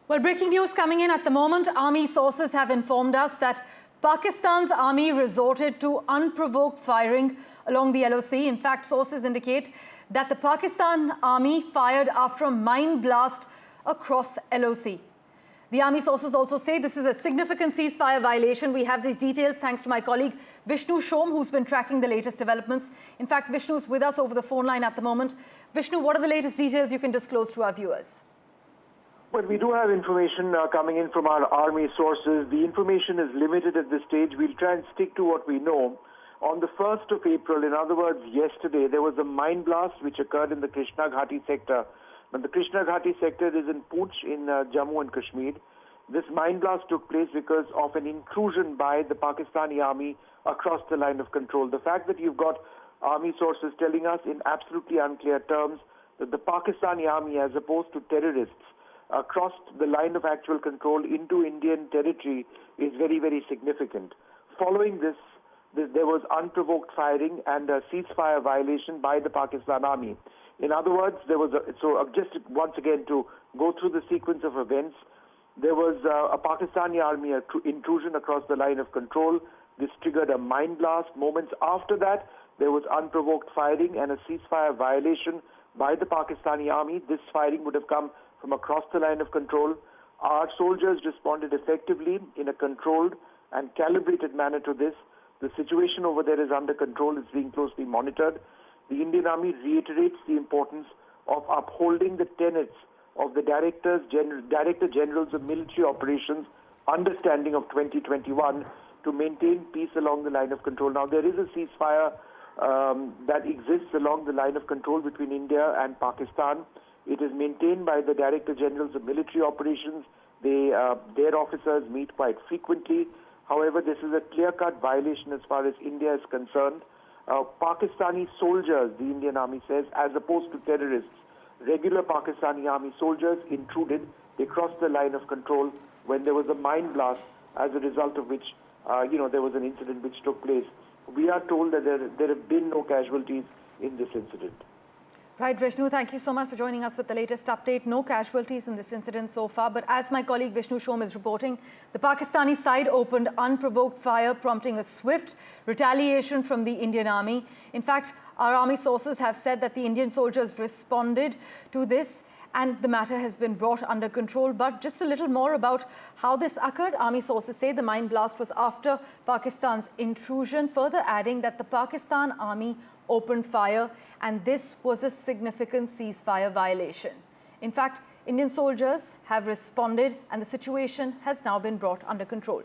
Well, breaking news coming in at the moment. Army sources have informed us that Pakistan's army resorted to unprovoked firing along the LoC. In fact, sources indicate that the Pakistan army fired after a mine blast across LoC. The army sources also say this is a significant ceasefire violation. We have these details thanks to my colleague Vishnu Shom, who's been tracking the latest developments. In fact, Vishnu's with us over the phone line at the moment. Vishnu, what are the latest details you can disclose to our viewers? Well, we do have information coming in from our army sources. The information is limited at this stage. We'll try and stick to what we know. On the 1st of April, in other words, yesterday, there was a mine blast which occurred in the Krishna Ghati sector. And the Krishna Ghati sector is in Poonch in Jammu and Kashmir. This mine blast took place because of an intrusion by the Pakistani Army across the line of control. The fact that you've got army sources telling us in absolutely unclear terms that the Pakistani Army, as opposed to terrorists, crossed the line of actual control into Indian territory is very, very significant. Following this, there was unprovoked firing and a ceasefire violation by the Pakistan Army. In other words, there was just once again to go through the sequence of events, there was a Pakistani Army intrusion across the line of control. This triggered a mine blast. Moments after that, there was unprovoked firing and a ceasefire violation by the Pakistani Army. This firing would have come from across the line of control. Our soldiers responded effectively in a controlled and calibrated manner to this. The situation over there is under control. It's being closely monitored. The Indian Army reiterates the importance of upholding the tenets of the Director Generals of Military Operations understanding of 2021 to maintain peace along the line of control. Now, there is a ceasefire that exists along the line of control between India and Pakistan. It is maintained by the Director Generals of Military Operations. Their officers meet quite frequently. However, this is a clear-cut violation as far as India is concerned. Pakistani soldiers, the Indian Army says, as opposed to terrorists, regular Pakistani Army soldiers intruded. They crossed the line of control when there was a mine blast, as a result of which, there was an incident which took place. We are told that there have been no casualties in this incident. Right, Vishnu, thank you so much for joining us with the latest update. No casualties in this incident so far, but as my colleague Vishnu Shom is reporting, the Pakistani side opened unprovoked fire, prompting a swift retaliation from the Indian Army. In fact, our army sources have said that the Indian soldiers responded to this and the matter has been brought under control. But just a little more about how this occurred. Army sources say the mine blast was after Pakistan's intrusion, further adding that the Pakistan Army opened fire and this was a significant ceasefire violation. In fact, Indian soldiers have responded and the situation has now been brought under control.